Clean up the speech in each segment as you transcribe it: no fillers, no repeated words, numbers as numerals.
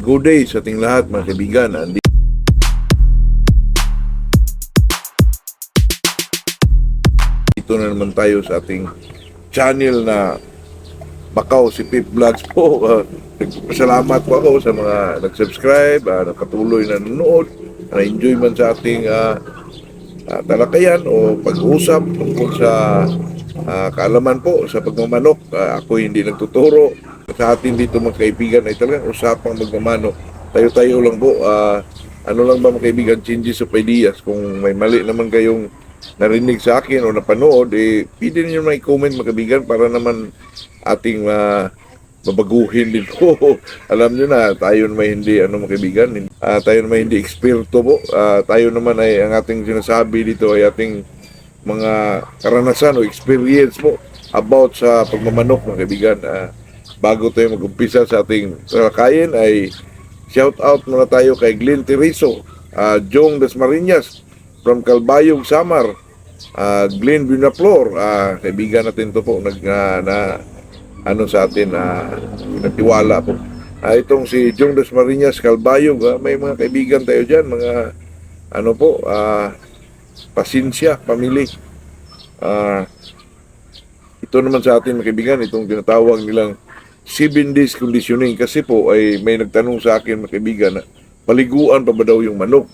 Good day sa ating lahat mga kaibigan. Dito na naman tayo sa ating channel na Macau si Pip Vlogs po. Nagpasalamat po ako sa mga nag-subscribe, nakatuloy na nanonood, na-enjoy man sa ating talakayan o pag-uusap tungkol sa kaalaman po sa pagmamanok. Ako hindi nagtuturo. Sa atin dito mga kaibigan ay talagang usapang magmamanok. Tayo-tayo lang po. Ano lang ba mga kaibigan, changes of ideas. Kung may mali naman kayong narinig sa akin o napanood, pwede niyo may comment mga kaibigan para naman ating mabaguhin din po. Alam niyo na, tayo naman hindi, mga kaibigan, tayo naman hindi eksperto po. Tayo naman ay, ang ating sinasabi dito ay ating mga karanasan o experience po about sa pagmamanok mga kaibigan. Bago tayo mag-umpisa sa ating talakayin ay shout out muna tayo kay Glenn Terizo, Jong Dasmariñas from Calbayog, Samar, Glenn Binaflor, kaibigan natin to po sa atin, nagtiwala po. Itong si Jong Dasmariñas, Calbayog, may mga kaibigan tayo dyan, mga pasensya, pamili. Ito naman sa atin mga kaibigan, itong tinatawag nilang 7 days conditioning, kasi po ay may nagtanong sa akin mga kaibigan na paliguan pa ba daw yung manok.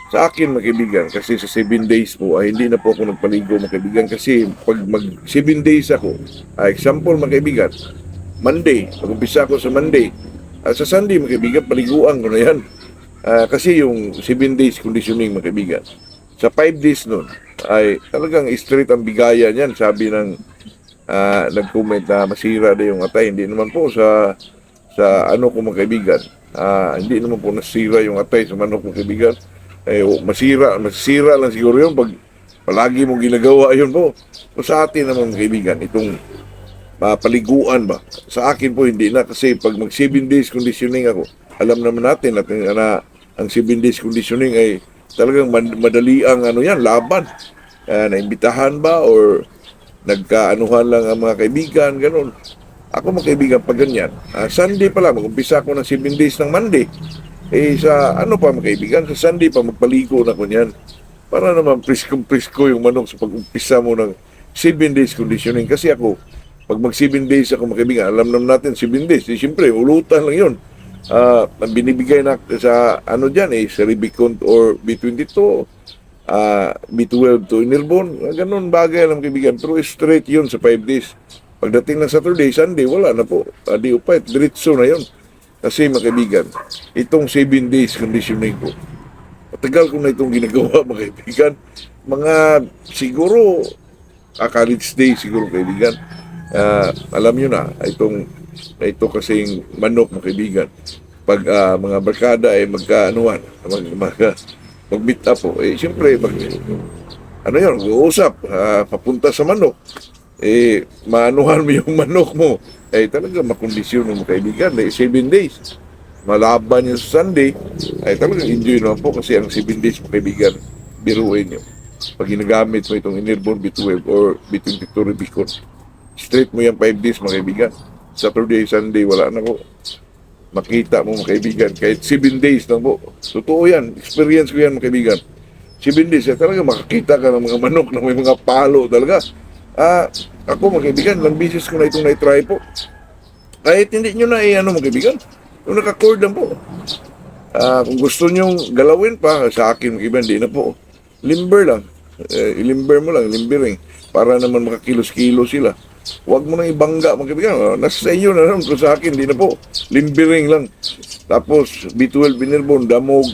Sa akin mga kaibigan, kasi sa 7 days po ay hindi na po ako nagpaligo mga kaibigan, kasi pag mag 7 days ako, example mga kaibigan, Monday, pag-umpisa ako sa Monday, sa Sunday mga kaibigan, paliguan ko na yan. Kasi yung 7 days conditioning mga kaibigan, sa 5 days nun ay talagang straight ang bigaya niyan. Sabi ng nag-comment na masira na yung atay. Hindi naman po sa ko mga kaibigan, hindi naman po nasira yung atay sa manok mga kaibigan. Masira lang siguro yun pag palagi mong ginagawa yun po. So sa atin naman mga kaibigan, itong paliguan ba, sa akin po hindi na, kasi pag mag 7 days conditioning ako, alam naman natin na ang 7 days conditioning ay talagang madali ang laban. Naimbitahan ba or nagkaanuhan lang ang mga kaibigan, ganun. Ako mga kaibigan, pag ganyan, Sunday pa lang, mag-umpisa ko ng 7 days ng Monday. Sa mga kaibigan, sa Sunday pa magpaligo na ko niyan. Para naman prisko yung manok sa pag-umpisa mo ng 7 days conditioning. Kasi ako, pag mag 7 days ako mga kaibigan, alam naman natin 7 days. Siyempre, ulutan lang yun. Ang binibigay na sa sa Rubicon or B22, B12 to Inilbon, ganun bagay lang kaibigan. Pero straight yun sa 5 days. Pagdating ng Saturday, Sunday, wala na po. Di upay, diretso na yun. Kasi mga kaibigan, itong 7 days conditioning ko, matagal ko na itong ginagawa mga kaibigan. Mga siguro, college day siguro kaibigan. Alam nyo na, ito kasing manok mga kaibigan. Pag mga barkada ay mag-meet up po, siyempre mag-uusap, papunta sa manok, maanuhan mo yung manok mo, talaga makondisyon mo kaibigan, 7 days malaban yung Sunday, talagang enjoy naman po, kasi ang 7 days mo kaibigan, biruin nyo pag ginagamit mo itong Inilbon B12 or B22 Rubicon, straight mo yung 5 days mga kaibigan. Saturday, Sunday, wala na ko makita mo mga kaibigan, kahit 7 days lang po. Totoo yan, experience ko yan mga kaibigan. 7 days, talaga makakita ka ng mga manok na may mga palo talaga. Ako mga kaibigan, lang beses ko na itong na-try po. Kahit hindi nyo na mga kaibigan, yung naka-cord lang po. Kung gusto nyo galawin pa, sa akin mga kaibigan, hindi na po. Limber lang. Ilimber mo lang, limbering, para naman makakilos-kilo sila. Huwag mo nang ibangga mga kaibigan. Nasa sa inyo na naman, pero sa akin, hindi na po. Limbering lang. Tapos, B12 Inilbon, damog,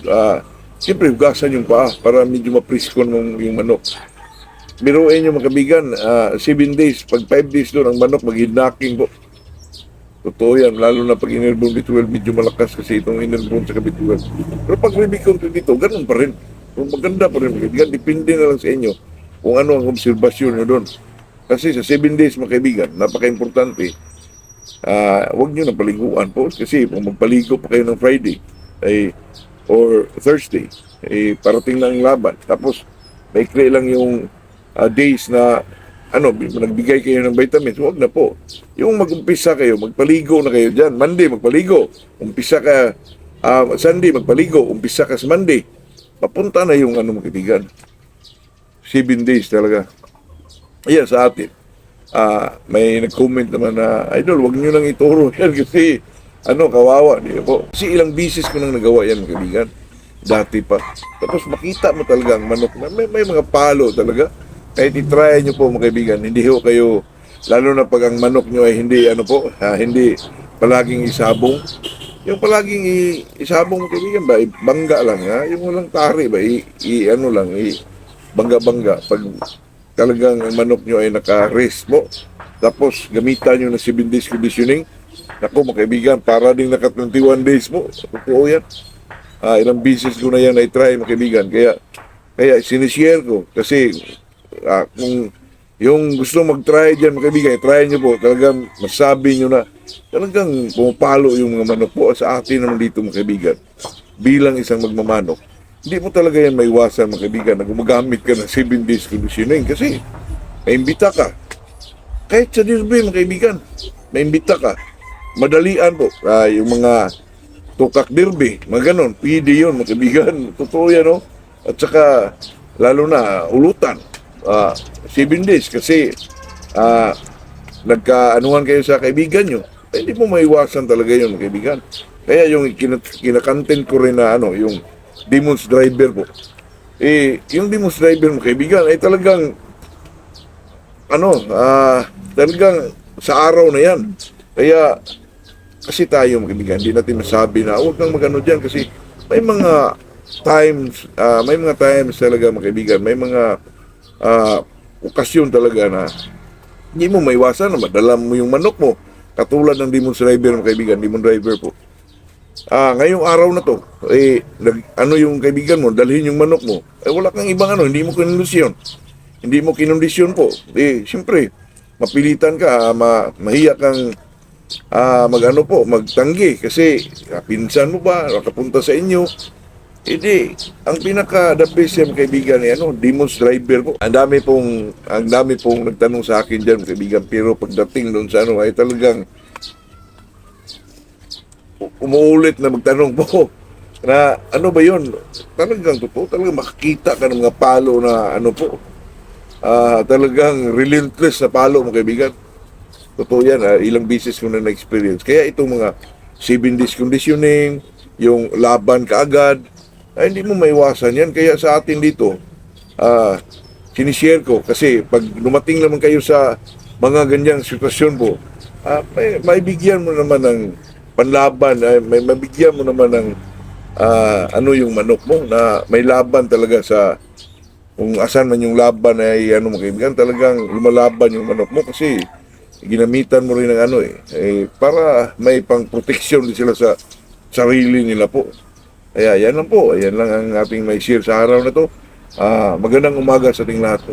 siyempre, hugasan yung paa para medyo mapriskon mong yung manok. Biruin nyo mga kaibigan, 7 days, pag 5 days doon, ang manok mag-hidnacking po. Totoo yan, lalo na pag Inilbon B12, medyo malakas kasi itong Inilbon sa B12. Pero pag Rubicon dito, ganun pa rin. Maganda pa rin mga kaibigan, depende na lang sa inyo kung ano ang obserbasyon nyo doon. Kasi sa 7 days mga kaibigan, napaka-importante, huwag nyo na paliguan po. Kasi kung magpaligo pa kayo ng Friday or Thursday, parating lang yung laban. Tapos, maikli lang yung days na nagbigay kayo ng vitamins, huwag na po. Yung mag-umpisa kayo, magpaligo na kayo dyan. Monday, magpaligo. Umpisa ka, Sunday, magpaligo. Umpisa ka sa Monday. Papunta na yung mga kaibigan. 7 days talaga. Ayan, sa atin. May nag-comment naman na, Idol, huwag nyo nang ituro yan kasi, kawawa. Di po. Kasi ilang bisis ko nang nagawa yan, mga kaibigan. Dati pa. Tapos makita mo talaga ang manok na may mga palo talaga. Kahit i-try nyo po, mga kaibigan, hindi ho kayo, lalo na pag ang manok nyo ay hindi, hindi palaging isabong. Yung palaging isabong, mga kaibigan ba, bangga lang, ha? Yung walang tari ba, bangga-bangga. Pag talagang ang manok nyo ay naka-rest mo, tapos gamitan nyo na 7 days conditioning, ako, mga kaibigan, para ding naka 21 days mo. Totoo yan. Ilang bisis ko na yan na-try, mga kaibigan. Kaya sinishare ko, kasi kung yung gusto mag-try dyan, mga kaibigan, try nyo po, talagang masabi nyo na talagang pumapalo yung mga manok po sa atin naman dito, mga kaibigan. Bilang isang magmamanok, hindi mo talaga yan maiwasan, mga kaibigan, na gumagamit ka ng 7 days conditioning kasi maimbita ka. Kahit sa derby, mga kaibigan, maimbita ka. Madalian po, yung mga tukak derby, mga ganon, pwede yun, mga kaibigan. Totoo yan, no? At saka, lalo na, ulutan. 7 days kasi nagkaanuhan kayo sa kaibigan nyo, hindi mo maiwasan talaga yun, kaibigan. Kaya yung kinakantent ko rin na yung Demon's Driver po. Yung Demon's Driver mo, kaibigan, ay talagang talagang sa araw na yan. Kaya kasi tayo, mga kaibigan, hindi natin masabi na huwag kang magano dyan kasi may mga times talaga, mga kaibigan, may mga okasyon talaga na hindi mo maiwasan na madala mo yung manok mo. Katulad ng Demon's Driver, mga kaibigan, Demon Driver po. Ngayong araw na to, yung kaibigan mo, dalhin yung manok mo. Wala kang ibang hindi mo kinondisyon. Hindi mo kinondisyon po. Siyempre, mapilitan ka, mahiya kang magtanggi kasi pinsan mo ba, nakapunta sa inyo. Ang pinaka-the best yan, kaibigan, Demon's Driver po. Ang dami pong nagtanong sa akin dyan, kaibigan, pero pagdating doon sa ay talagang umuulit na magtanong po na ba yun? Talagang totoo, talagang makikita ka ng mga palo na talagang relentless na palo, mga kaibigan. Totoo yan, ilang beses ko na na-experience. Kaya itong mga 7 days conditioning, yung laban kaagad, hindi mo maiwasan yan. Kaya sa atin dito, sinishare ko kasi pag dumating naman kayo sa mga ganyang sitwasyon po, may bigyan mo naman ng panlaban, may mabigyan mo naman ng yung manok mo na may laban talaga sa kung asan man yung laban ay mo kaibigan, talagang lumalaban yung manok mo kasi ginamitan mo rin ng para may pang proteksyon din sila sa sarili nila po. Kaya yan lang po, yan lang ang ating may share sa araw na to. Magandang umaga sa ating lahat po.